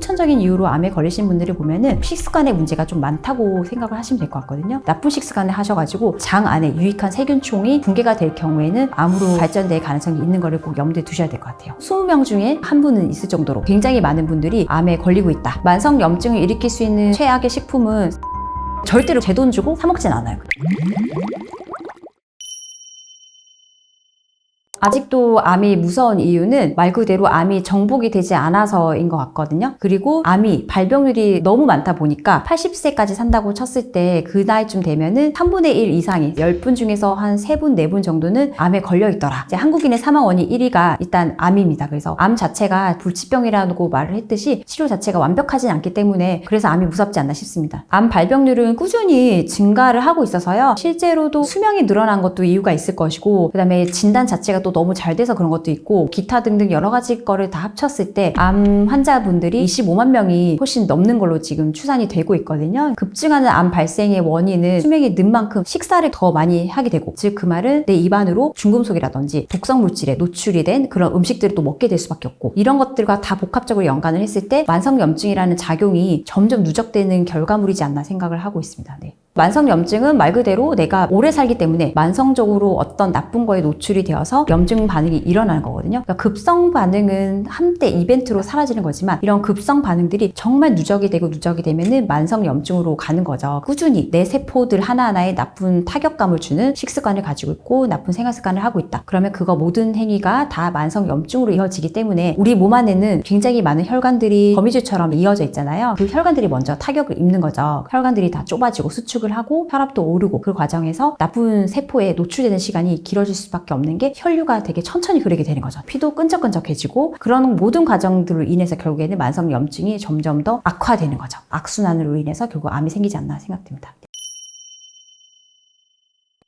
후천적인 이유로 암에 걸리신 분들을 보면은 식습관의 문제가 좀 많다고 생각을 하시면 될 것 같거든요. 나쁜 식습관을 하셔가지고 장 안에 유익한 세균총이 붕괴가 될 경우에는 암으로 발전될 가능성이 있는 거를 꼭 염두에 두셔야 될 것 같아요. 20명 중에 한 분은 있을 정도로 굉장히 많은 분들이 암에 걸리고 있다. 만성 염증을 일으킬 수 있는 최악의 식품은 절대로 제 돈 주고 사 먹진 않아요. 아직도 암이 무서운 이유는 말 그대로 암이 정복이 되지 않아서인 것 같거든요. 그리고 암이 발병률이 너무 많다 보니까 80세까지 산다고 쳤을 때 그 나이쯤 되면은 3분의 1 이상이 10분 중에서 한 3분, 4분 정도는 암에 걸려 있더라. 이제 한국인의 사망 원인 1위가 일단 암입니다. 그래서 암 자체가 불치병이라고 말을 했듯이 치료 자체가 완벽하진 않기 때문에 그래서 암이 무섭지 않나 싶습니다. 암 발병률은 꾸준히 증가를 하고 있어서요. 실제로도 수명이 늘어난 것도 이유가 있을 것이고 그 다음에 진단 자체가 또 너무 잘 돼서 그런 것도 있고 기타 등등 여러 가지 거를 다 합쳤을 때 암 환자분들이 25만 명이 훨씬 넘는 걸로 지금 추산이 되고 있거든요. 급증하는 암 발생의 원인은 수명이 는 만큼 식사를 더 많이 하게 되고 즉 그 말은 내 입안으로 중금속이라든지 독성 물질에 노출이 된 그런 음식들을 또 먹게 될 수밖에 없고 이런 것들과 다 복합적으로 연관을 했을 때 만성염증이라는 작용이 점점 누적되는 결과물이지 않나 생각을 하고 있습니다. 네. 만성염증은 말 그대로 내가 오래 살기 때문에 만성적으로 어떤 나쁜 거에 노출이 되어서 염증 반응이 일어나는 거거든요. 그러니까 급성 반응은 한때 이벤트로 사라지는 거지만 이런 급성 반응들이 정말 누적이 되고 누적이 되면은 만성염증으로 가는 거죠. 꾸준히 내 세포들 하나하나에 나쁜 타격감을 주는 식습관을 가지고 있고 나쁜 생활습관을 하고 있다. 그러면 그거 모든 행위가 다 만성염증으로 이어지기 때문에 우리 몸 안에는 굉장히 많은 혈관들이 거미줄처럼 이어져 있잖아요. 그 혈관들이 먼저 타격을 입는 거죠. 혈관들이 다 좁아지고 수축을 하고 혈압도 오르고 그 과정에서 나쁜 세포에 노출되는 시간이 길어질 수밖에 없는 게 혈류가 되게 천천히 흐르게 되는 거죠. 피도 끈적끈적해지고 그런 모든 과정들로 인해서 결국에는 만성염증이 점점 더 악화되는 거죠. 악순환으로 인해서 결국 암이 생기지 않나 생각됩니다.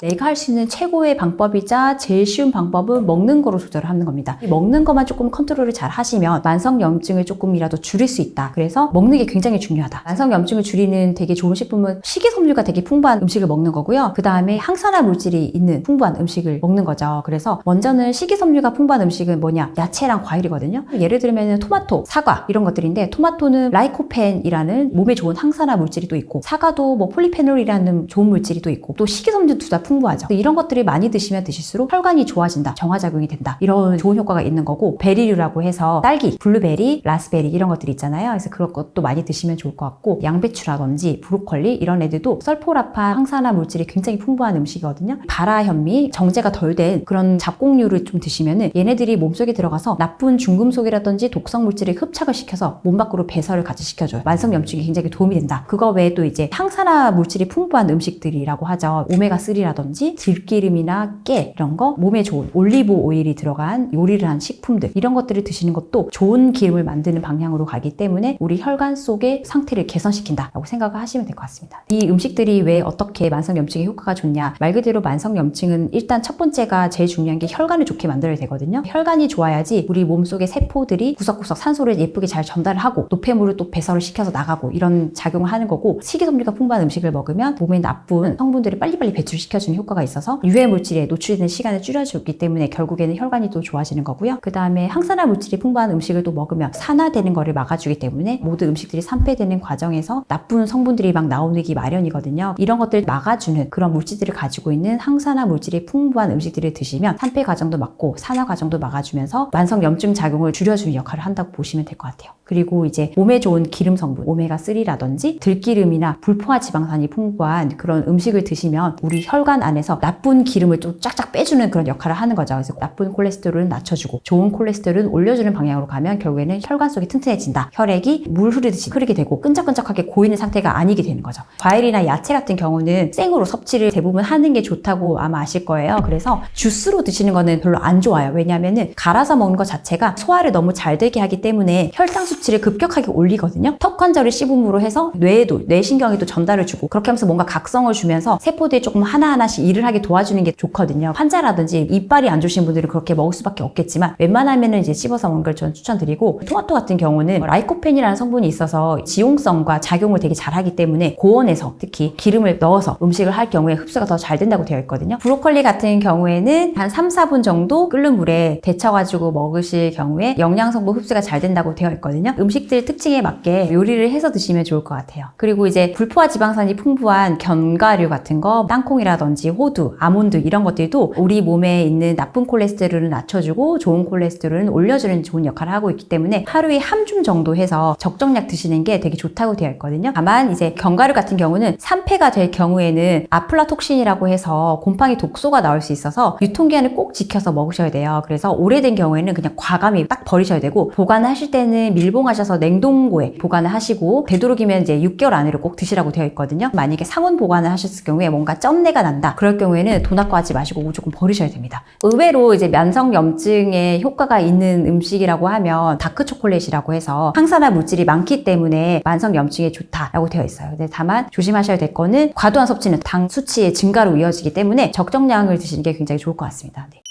내가 할 수 있는 최고의 방법이자 제일 쉬운 방법은 먹는 거로 조절을 하는 겁니다. 먹는 것만 조금 컨트롤을 잘 하시면 만성염증을 조금이라도 줄일 수 있다. 그래서 먹는 게 굉장히 중요하다. 만성염증을 줄이는 되게 좋은 식품은 식이섬유가 되게 풍부한 음식을 먹는 거고요. 그 다음에 항산화 물질이 있는 풍부한 음식을 먹는 거죠. 그래서 먼저는 식이섬유가 풍부한 음식은 뭐냐? 야채랑 과일이거든요. 예를 들면 토마토, 사과 이런 것들인데 토마토는 라이코펜이라는 몸에 좋은 항산화 물질이 또 있고 사과도 뭐 폴리페놀이라는 좋은 물질이 또 있고 또 식이섬유 둘 다 풍부하죠. 이런 것들을 많이 드시면 드실수록 혈관이 좋아진다, 정화작용이 된다 이런 좋은 효과가 있는 거고 베리류라고 해서 딸기, 블루베리, 라스베리 이런 것들이 있잖아요. 그래서 그런 것도 많이 드시면 좋을 것 같고 양배추라든지 브로콜리 이런 애들도 설포라파 항산화 물질이 굉장히 풍부한 음식이거든요. 발화현미, 정제가 덜 된 그런 잡곡류를 좀 드시면은 얘네들이 몸속에 들어가서 나쁜 중금속이라든지 독성 물질을 흡착을 시켜서 몸 밖으로 배설을 같이 시켜줘요. 만성염증에 굉장히 도움이 된다. 그거 외에 또 이제 항산화 물질이 풍부한 음식들이라고 하죠. 오메가3라든지 들기름이나 깨 이런 거 몸에 좋은 올리브 오일이 들어간 요리를 한 식품들 이런 것들을 드시는 것도 좋은 기름을 만드는 방향으로 가기 때문에 우리 혈관 속의 상태를 개선시킨다라고 생각을 하시면 될 것 같습니다. 이 음식들이 왜 어떻게 만성염증에 효과가 좋냐? 말 그대로 만성염증은 일단 첫 번째가 제일 중요한 게 혈관을 좋게 만들어야 되거든요. 혈관이 좋아야지 우리 몸속의 세포들이 구석구석 산소를 예쁘게 잘 전달을 하고 노폐물을 또 배설을 시켜서 나가고 이런 작용을 하는 거고 식이섬유가 풍부한 음식을 먹으면 몸에 나쁜 성분들을 빨리빨리 배출시켜주는 효과가 있어서 유해 물질에 노출되는 시간을 줄여주기 때문에 결국에는 혈관이 또 좋아지는 거고요. 그 다음에 항산화 물질이 풍부한 음식을 또 먹으면 산화되는 거를 막아주기 때문에 모든 음식들이 산패되는 과정에서 나쁜 성분들이 막 나오기 마련이거든요. 이런 것들을 막아주는 그런 물질들을 가지고 있는 항산화 물질이 풍부한 음식들을 드시면 산패 과정도 막고 산화 과정도 막아주면서 만성염증 작용을 줄여주는 역할을 한다고 보시면 될 것 같아요. 그리고 이제 몸에 좋은 기름 성분 오메가3라든지 들기름이나 불포화 지방산이 풍부한 그런 음식을 드시면 우리 혈관 안에서 나쁜 기름을 좀 쫙쫙 빼주는 그런 역할을 하는 거죠. 그래서 나쁜 콜레스테롤은 낮춰주고 좋은 콜레스테롤은 올려주는 방향으로 가면 결국에는 혈관 속이 튼튼해진다. 혈액이 물 흐르듯이 흐르게 되고 끈적끈적하게 고이는 상태가 아니게 되는 거죠. 과일이나 야채 같은 경우는 생으로 섭취를 대부분 하는 게 좋다고 아마 아실 거예요. 그래서 주스로 드시는 거는 별로 안 좋아요. 왜냐하면은 갈아서 먹는 것 자체가 소화를 너무 잘 되게 하기 때문에 혈당 수치를 급격하게 올리거든요. 턱관절을 씹음으로 해서 뇌에도 뇌신경에도 전달을 주고 그렇게 하면서 뭔가 각성을 주면서 세포들이 조금 하나하나 하나씩 일을 하게 도와주는 게 좋거든요. 환자라든지 이빨이 안 좋으신 분들은 그렇게 먹을 수밖에 없겠지만 웬만하면은 이제 씹어서 먹는 걸 저는 추천드리고, 토마토 같은 경우는 라이코펜이라는 성분이 있어서 지용성과 작용을 되게 잘하기 때문에 고온에서 특히 기름을 넣어서 음식을 할 경우에 흡수가 더 잘 된다고 되어 있거든요. 브로콜리 같은 경우에는 한 3, 4분 정도 끓는 물에 데쳐가지고 먹으실 경우에 영양성분 흡수가 잘 된다고 되어 있거든요. 음식들 특징에 맞게 요리를 해서 드시면 좋을 것 같아요. 그리고 이제 불포화 지방산이 풍부한 견과류 같은 거, 땅콩이라든지 호두, 아몬드 이런 것들도 우리 몸에 있는 나쁜 콜레스테롤을 낮춰주고 좋은 콜레스테롤을 올려주는 좋은 역할을 하고 있기 때문에 하루에 한 줌 정도 해서 적정량 드시는 게 되게 좋다고 되어 있거든요. 다만 이제 견과류 같은 경우는 산패가 될 경우에는 아플라톡신이라고 해서 곰팡이 독소가 나올 수 있어서 유통기한을 꼭 지켜서 먹으셔야 돼요. 그래서 오래된 경우에는 그냥 과감히 딱 버리셔야 되고, 보관을 하실 때는 밀봉하셔서 냉동고에 보관을 하시고 되도록이면 이제 6개월 안으로 꼭 드시라고 되어 있거든요. 만약에 상온 보관을 하셨을 경우에 뭔가 쩐내가 난다, 그럴 경우에는 돈 아까 하지 마시고 무조건 버리셔야 됩니다. 의외로 이제 만성염증에 효과가 있는 음식이라고 하면 다크초콜릿이라고 해서 항산화 물질이 많기 때문에 만성염증에 좋다라고 되어 있어요. 근데 다만 조심하셔야 될 거는 과도한 섭취는 당 수치의 증가로 이어지기 때문에 적정량을 드시는 게 굉장히 좋을 것 같습니다. 네.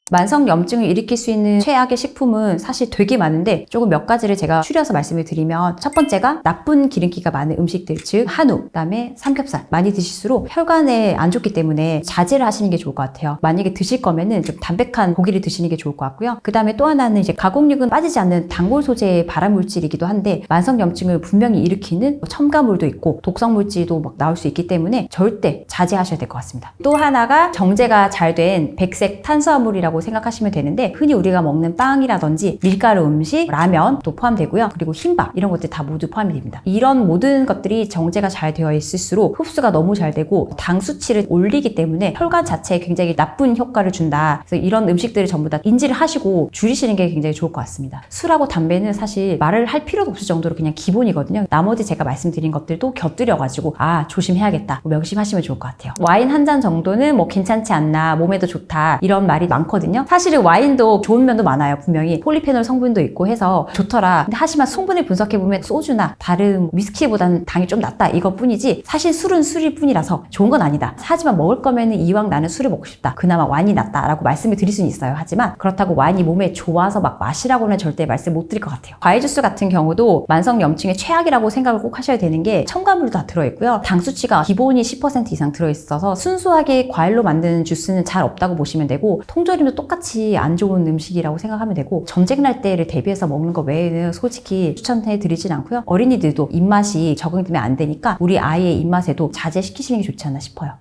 만성염증을 일으킬 수 있는 최악의 식품은 사실 되게 많은데 조금 몇 가지를 제가 추려서 말씀을 드리면, 첫 번째가 나쁜 기름기가 많은 음식들, 즉 한우, 그다음에 삼겹살 많이 드실수록 혈관에 안 좋기 때문에 자제를 하시는 게 좋을 것 같아요. 만약에 드실 거면은 좀 담백한 고기를 드시는 게 좋을 것 같고요. 그 다음에 또 하나는 이제 가공육은 빠지지 않는 단골 소재의 발암물질이기도 한데 만성염증을 분명히 일으키는 첨가물도 있고 독성물질도 막 나올 수 있기 때문에 절대 자제하셔야 될 것 같습니다. 또 하나가 정제가 잘 된 백색 탄수화물이라고 생각하시면 되는데, 흔히 우리가 먹는 빵이라든지 밀가루 음식, 라면 또 포함되고요. 그리고 흰밥 이런 것들 다 모두 포함이 됩니다. 이런 모든 것들이 정제가 잘 되어 있을수록 흡수가 너무 잘 되고 당 수치를 올리기 때문에 혈관 자체에 굉장히 나쁜 효과를 준다. 그래서 이런 음식들을 전부 다 인지를 하시고 줄이시는 게 굉장히 좋을 것 같습니다. 술하고 담배는 사실 말을 할 필요도 없을 정도로 그냥 기본이거든요. 나머지 제가 말씀드린 것들도 곁들여가지고 조심해야겠다, 명심하시면 좋을 것 같아요. 와인 한 잔 정도는 뭐 괜찮지 않나, 몸에도 좋다 이런 말이 많거든요. 사실은 와인도 좋은 면도 많아요. 분명히 폴리페놀 성분도 있고 해서 좋더라. 근데 하지만 성분을 분석해보면 소주나 다른 위스키보다는 당이 좀 낮다 이것뿐이지, 사실 술은 술일 뿐이라서 좋은 건 아니다. 하지만 먹을 거면 이왕 나는 술을 먹고 싶다, 그나마 와인이 낫다라고 말씀을 드릴 수는 있어요. 하지만 그렇다고 와인이 몸에 좋아서 막 마시라고는 절대 말씀 못 드릴 것 같아요. 과일 주스 같은 경우도 만성염증의 최악이라고 생각을 꼭 하셔야 되는 게, 첨가물도 다 들어있고요. 당 수치가 기본이 10% 이상 들어있어서 순수하게 과일로 만든 주스는 잘 없다고 보시면 되고, 통조림도 똑같이 안 좋은 음식이라고 생각하면 되고, 전쟁 날 때를 대비해서 먹는 거 외에는 솔직히 추천해 드리진 않고요. 어린이들도 입맛이 적응되면 안 되니까 우리 아이의 입맛에도 자제시키시는 게 좋지 않나 싶어요.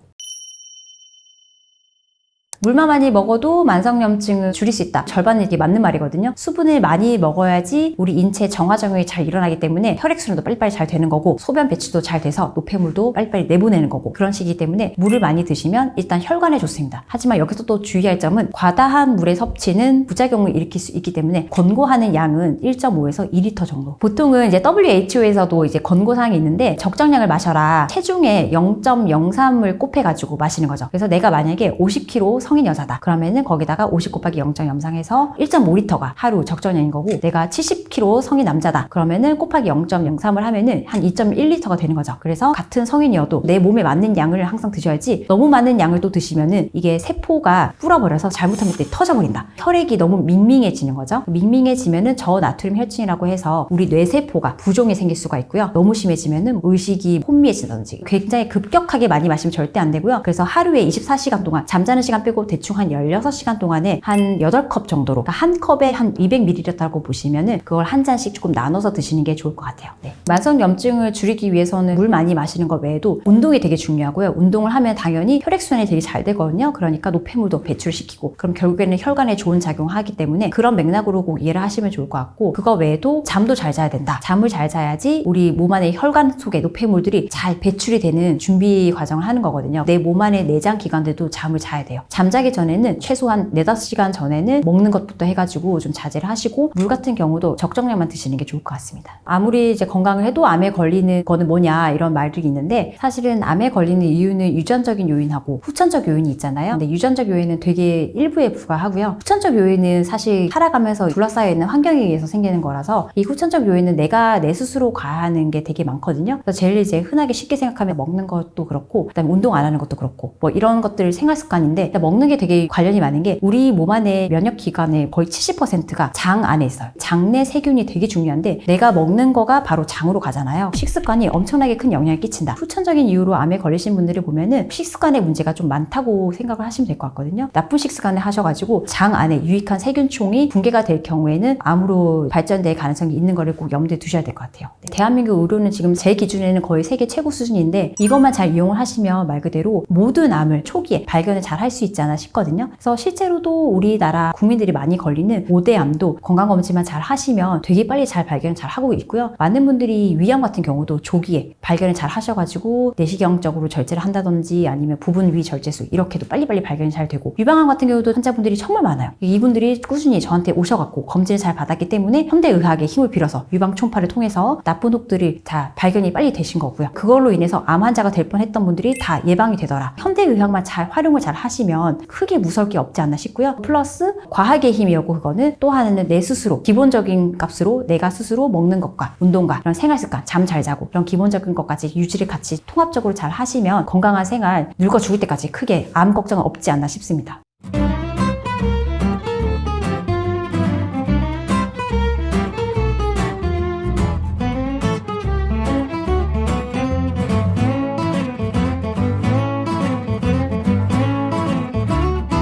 물만 많이 먹어도 만성염증을 줄일 수 있다. 절반은 이게 맞는 말이거든요. 수분을 많이 먹어야지 우리 인체 정화작용이 잘 일어나기 때문에 혈액순환도 빨리빨리 잘 되는 거고, 소변 배출도 잘 돼서 노폐물도 빨리빨리 내보내는 거고, 그런 식이기 때문에 물을 많이 드시면 일단 혈관에 좋습니다. 하지만 여기서 또 주의할 점은, 과다한 물의 섭취는 부작용을 일으킬 수 있기 때문에 권고하는 양은 1.5에서 2리터 정도. 보통은 이제 WHO에서도 이제 권고사항이 있는데, 적정량을 마셔라. 체중에 0.03을 곱해가지고 마시는 거죠. 그래서 내가 만약에 50kg 성인 여자다 그러면은 거기다가 50 곱하기 0.03해서 1.5리터가 하루 적정량인 거고, 내가 70kg 성인 남자다 그러면은 곱하기 0.03을 하면은 한 2.1리터가 되는 거죠. 그래서 같은 성인이어도 내 몸에 맞는 양을 항상 드셔야지, 너무 많은 양을 또 드시면은 이게 세포가 불어버려서 잘못하면 터져버린다. 혈액이 너무 밍밍해지는 거죠. 밍밍해지면은 저나트륨 혈증이라고 해서 우리 뇌세포가 부종이 생길 수가 있고요. 너무 심해지면은 의식이 혼미해지든지, 굉장히 급격하게 많이 마시면 절대 안 되고요. 그래서 하루에 24시간 동안 잠자는 시간 빼고 대충 한 16시간 동안에 한 8컵 정도로, 그러니까 한 컵에 한 200ml라고 보시면은 그걸 한 잔씩 조금 나눠서 드시는 게 좋을 것 같아요. 네. 만성염증을 줄이기 위해서는 물 많이 마시는 것 외에도 운동이 되게 중요하고요. 운동을 하면 당연히 혈액순환이 되게 잘 되거든요. 그러니까 노폐물도 배출시키고, 그럼 결국에는 혈관에 좋은 작용을 하기 때문에 그런 맥락으로 꼭 이해를 하시면 좋을 것 같고, 그거 외에도 잠도 잘 자야 된다. 잠을 잘 자야지 우리 몸 안의 혈관 속의 노폐물들이 잘 배출이 되는 준비 과정을 하는 거거든요. 내 몸 안의 내장 기관들도 잠을 자야 돼요. 잠 잠자기 전에는 최소한 4-5시간 전에는 먹는 것부터 해가지고 좀 자제를 하시고 물 같은 경우도 적정량만 드시는 게 좋을 것 같습니다. 아무리 이제 건강을 해도 암에 걸리는 거는 뭐냐 이런 말들이 있는데 사실은 암에 걸리는 이유는 유전적인 요인하고 후천적 요인이 있잖아요. 근데 유전적 요인은 되게 일부에 불과하고요. 후천적 요인은 사실 살아가면서 둘러싸여 있는 환경에 의해서 생기는 거라서 이 후천적 요인은 내가 내 스스로 과하는 게 되게 많거든요. 그래서 제일 이제 흔하게 쉽게 생각하면 먹는 것도 그렇고 그다음에 운동 안 하는 것도 그렇고 뭐 이런 것들 생활 습관인데 먹는 게 되게 관련이 많은 게 우리 몸 안에 면역 기관의 거의 70%가 장 안에 있어요. 장내 세균이 되게 중요한데 내가 먹는 거가 바로 장으로 가잖아요. 식습관이 엄청나게 큰 영향을 끼친다. 후천적인 이유로 암에 걸리신 분들을 보면은 식습관에 문제가 좀 많다고 생각을 하시면 될 것 같거든요. 나쁜 식습관을 하셔가지고 장 안에 유익한 세균총이 붕괴가 될 경우에는 암으로 발전될 가능성이 있는 거를 꼭 염두에 두셔야 될 것 같아요. 대한민국 의료는 지금 제 기준에는 거의 세계 최고 수준인데 이것만 잘 이용을 하시면 말 그대로 모든 암을 초기에 발견을 잘 할 수 있지 않나 싶거든요. 그래서 실제로도 우리나라 국민들이 많이 걸리는 5대 암도 건강검진만 잘 하시면 되게 빨리 잘 발견을 잘 하고 있고요. 많은 분들이 위암 같은 경우도 조기에 발견을 잘 하셔가지고 내시경적으로 절제를 한다든지 아니면 부분 위 절제술 이렇게도 빨리빨리 발견이 잘 되고 유방암 같은 경우도 환자분들이 정말 많아요. 이분들이 꾸준히 저한테 오셔갖고 검진을 잘 받았기 때문에 현대의학의 힘을 빌어서 유방 초음파를 통해서 나쁜 혹들이 다 발견이 빨리 되신 거고요. 그걸로 인해서 암 환자가 될 뻔했던 분들이 다 예방이 되더라. 현대의학만 잘 활용을 잘 하시면 크게 무서울 게 없지 않나 싶고요. 플러스 과학의 힘이었고 그거는 또 하나는 내 스스로 기본적인 값으로 내가 스스로 먹는 것과 운동과 이런 생활 습관, 잠 잘 자고 이런 기본적인 것까지 유지를 같이 통합적으로 잘 하시면 건강한 생활 늙어 죽을 때까지 크게 암 걱정은 없지 않나 싶습니다.